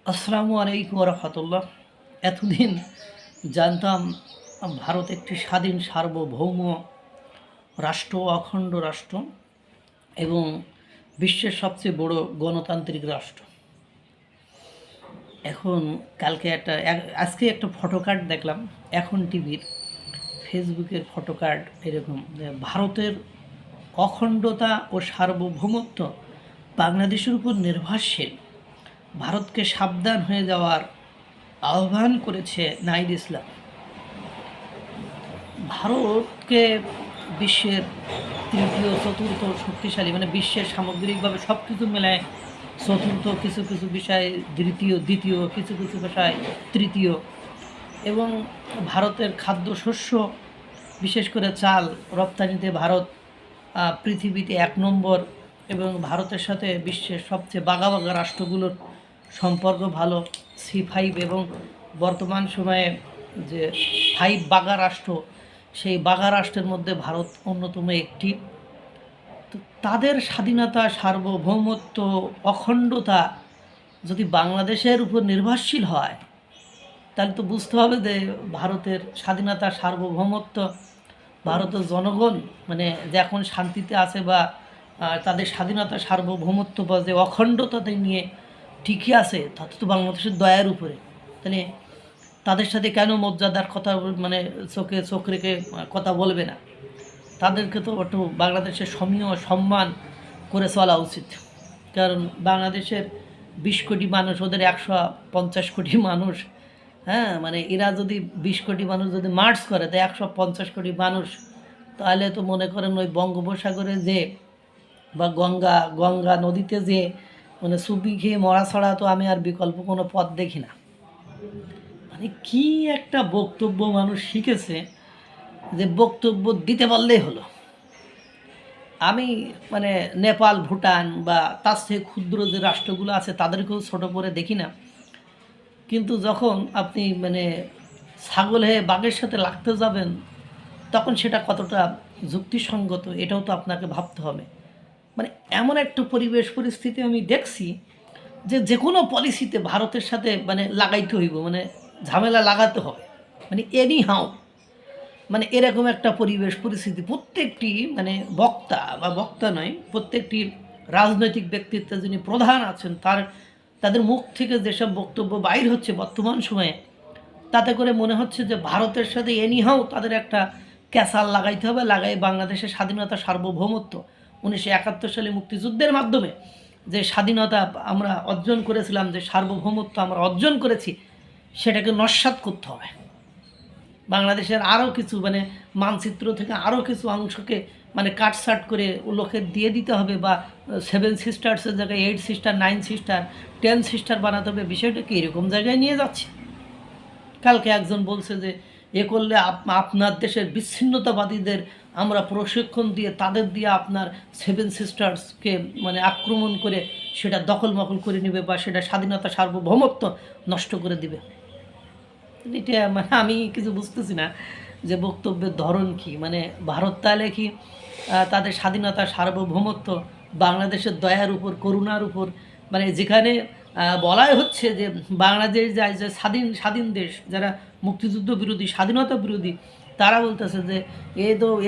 আসসালামু আলাইকুম রহমতুল্লাহ। এতদিন জানতাম ভারত একটি স্বাধীন সার্বভৌম রাষ্ট্র, অখণ্ড রাষ্ট্র এবং বিশ্বের সবচেয়ে বড় গণতান্ত্রিক রাষ্ট্র। এখন আজকে একটা ফটোকার্ড দেখলাম, এখন টিভির ফেসবুকের ফটোকার্ড, এরকম যে ভারতের অখণ্ডতা ও সার্বভৌমত্ব বাংলাদেশের উপর নির্ভরশীল, ভারতকে সাবধান হয়ে যাওয়ার আহ্বান করেছে নাহিদ ইসলাম। ভারতকে বিশ্বের তৃতীয় চতুর্থ শক্তিশালী, মানে বিশ্বের সামগ্রিকভাবে সব কিছু মেলায় চতুর্থ, কিছু কিছু বিষয় দ্বিতীয়, কিছু কিছু বিষয় তৃতীয়। এবং ভারতের খাদ্যশস্য, বিশেষ করে চাল রপ্তানিতে ভারত পৃথিবীতে 1 নম্বর। এবং ভারতের সাথে বিশ্বের সবচেয়ে বাঘা বাঘা রাষ্ট্রগুলোর সম্পর্ক ভালো, C5, এবং বর্তমান সময়ে যে 5 বাঘা রাষ্ট্র, সেই বাঘা রাষ্ট্রের মধ্যে ভারত অন্যতম একটি। তো তাদের স্বাধীনতা, সার্বভৌমত্ব, অখণ্ডতা যদি বাংলাদেশের উপর নির্ভরশীল হয়, তাহলে তো বুঝতে হবে যে ভারতের স্বাধীনতা, সার্বভৌমত্ব, ভারতের জনগণ মানে যে এখন শান্তিতে আছে, বা তাদের স্বাধীনতা, সার্বভৌমত্ব বা যে অখণ্ডতাতে নিয়ে ঠিকই আছে, তাতে তো বাংলাদেশের দয়ার উপরে। তাহলে তাদের সাথে কেন মর্যাদার কথা, মানে চোখে চোখ রেখে কথা বলবে না? তাদেরকে তো একটু বাংলাদেশের সমীহ সম্মান করে চলা উচিত। কারণ বাংলাদেশের 20 কোটি মানুষ, ওদের 150 কোটি মানুষ। হ্যাঁ, মানে এরা যদি 20 কোটি মানুষ যদি মার্চ করে, তো 150 কোটি মানুষ, তাহলে তো মনে করেন ওই বঙ্গোপসাগরে যে বা গঙ্গা গঙ্গা নদীতে যে মানে সুপি খেয়ে মরা ছাড়া তো আমি আর বিকল্প কোনো পথ দেখি না। মানে কি একটা বক্তব্য মানুষ শিখেছে, যে বক্তব্য দিতে পারলেই হলো। আমি মানে নেপাল, ভুটান বা তার চেয়ে ক্ষুদ্র যে রাষ্ট্রগুলো আছে তাদেরকেও ছোট করে দেখি না, কিন্তু যখন আপনি মানে ছাগল হয়ে বাঘের সাথে লাগতে যাবেন, তখন সেটা কতটা যুক্তিসঙ্গত এটাও তো আপনাকে ভাবতে হবে। মানে এমন একটা পরিবেশ পরিস্থিতি আমি দেখছি যে যে কোনো পলিসিতে ভারতের সাথে মানে লাগাইতে হইব, মানে ঝামেলা লাগাতে হবে, মানে এনি হাউ। মানে এরকম একটা পরিবেশ পরিস্থিতি প্রত্যেকটি মানে বক্তা নয়, প্রত্যেকটি রাজনৈতিক ব্যক্তিত্ব যিনি প্রধান আছেন, তাদের মুখ থেকে যেসব বক্তব্য বাইর হচ্ছে বর্তমান সময়ে, তাতে করে মনে হচ্ছে যে ভারতের সাথে এনিহাও তাদের একটা ক্যাসাল লাগাইতে হবে, লাগাই বাংলাদেশের স্বাধীনতা, সার্বভৌমত্ব 1971 সালে মুক্তিযুদ্ধের মাধ্যমে যে স্বাধীনতা আমরা অর্জন করেছিলাম, যে সার্বভৌমত্ব আমরা অর্জন করেছি, সেটাকে নস্যাৎ করতে হবে। বাংলাদেশের আরও কিছু মানে মানচিত্র থেকে আরও কিছু অংশকে মানে কাটসাট করে লোকের দিয়ে দিতে হবে, বা 7 সিস্টার্সের জায়গায় 8 সিস্টার, 9 সিস্টার, 10 সিস্টার বানাতে হবে। বিষয়টা কি এরকম জায়গায় নিয়ে যাচ্ছে? কালকে একজন বলছে যে এ করলে আপনার দেশের বিচ্ছিন্নতাবাদীদের আমরা প্রশিক্ষণ দিয়ে, তাদের দিয়ে আপনার 7 সিস্টার্সকে মানে আক্রমণ করে সেটা দখলমখল করে নেবে, বা সেটা স্বাধীনতা, সার্বভৌমত্ব নষ্ট করে দিবে। এটা মানে আমি কিছু বুঝতেছি না যে বক্তব্যের ধরন কি। মানে ভারত তাহলে কি তাদের স্বাধীনতা, সার্বভৌমত্ব বাংলাদেশের দয়ার উপর, করুণার উপর, মানে যেখানে বলাই হচ্ছে যে বাংলাদেশ যায় যে স্বাধীন দেশ, যারা মুক্তিযুদ্ধ বিরোধী, স্বাধীনতা বিরোধী, তারা বলতেছে যে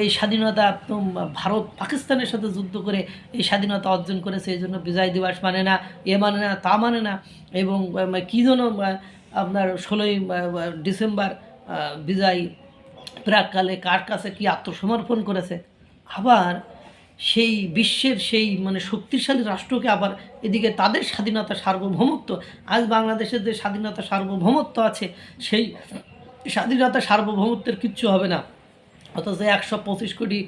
এই স্বাধীনতা তো ভারত পাকিস্তানের সাথে যুদ্ধ করে এই স্বাধীনতা অর্জন করেছে, এই জন্য বিজয় দিবস মানে না, এ মানে না, তা মানে না। এবং কী যেন আপনার 16ই ডিসেম্বর বিজয় প্রাককালে কার কাছে কি আত্মসমর্পণ করেছে। আবার সেই বিশ্বের সেই মানে শক্তিশালী রাষ্ট্রকে আবার এদিকে তাদের স্বাধীনতা, সার্বভৌমত্ব, আজ বাংলাদেশের যে স্বাধীনতা, সার্বভৌমত্ব আছে, সেই স্বাধীনতা, সার্বভৌমত্বের কিচ্ছু হবে না। অথচ 125 কোটি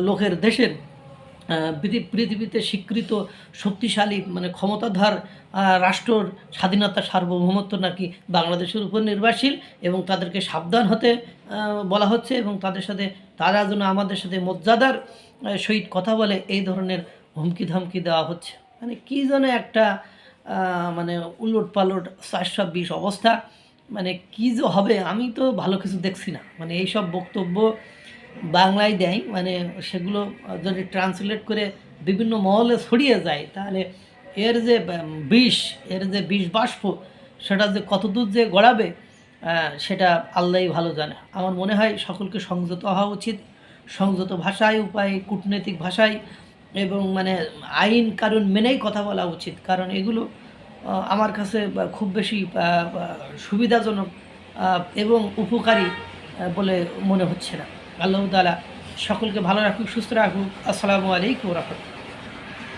লোকের দেশের পৃথিবীতে স্বীকৃত শক্তিশালী মানে ক্ষমতাধর রাষ্ট্রর স্বাধীনতা, সার্বভৌমত্ব নাকি বাংলাদেশের উপর নির্ভরশীল, এবং তাদেরকে সাবধান হতে বলা হচ্ছে, এবং তারা যেন আমাদের সাথে মর্যাদার সহিত কথা বলে, এই ধরনের হুমকি ধামকি দেওয়া হচ্ছে। মানে কী যেন একটা মানে উলট পালট 420 অবস্থা। মানে কী যে হবে আমি তো ভালো কিছু দেখছি না। মানে এইসব বক্তব্য বাংলায় দেয়, মানে সেগুলো যদি ট্রান্সলেট করে বিভিন্ন মহলে ছড়িয়ে যায়, তাহলে এর যে বিষ, এর যে বিষ বাষ্প, সেটা যে কতদূর যে গড়াবে সেটা আল্লাহই ভালো জানে। আমার মনে হয় সকলকে সংযত হওয়া উচিত, সংযত ভাষায়, উপায়ে, কূটনৈতিক ভাষায় এবং মানে আইন কানুন মেনেই কথা বলা উচিত। কারণ এগুলো আমার কাছে খুব বেশি সুবিধাজনক এবং উপকারী বলে মনে হচ্ছে না। আল্লাহ তাআলা সকলকে ভালো রাখুক, সুস্থ রাখুক। আসসালামু আলাইকুম ওয়া রাহমাতুল্লাহ।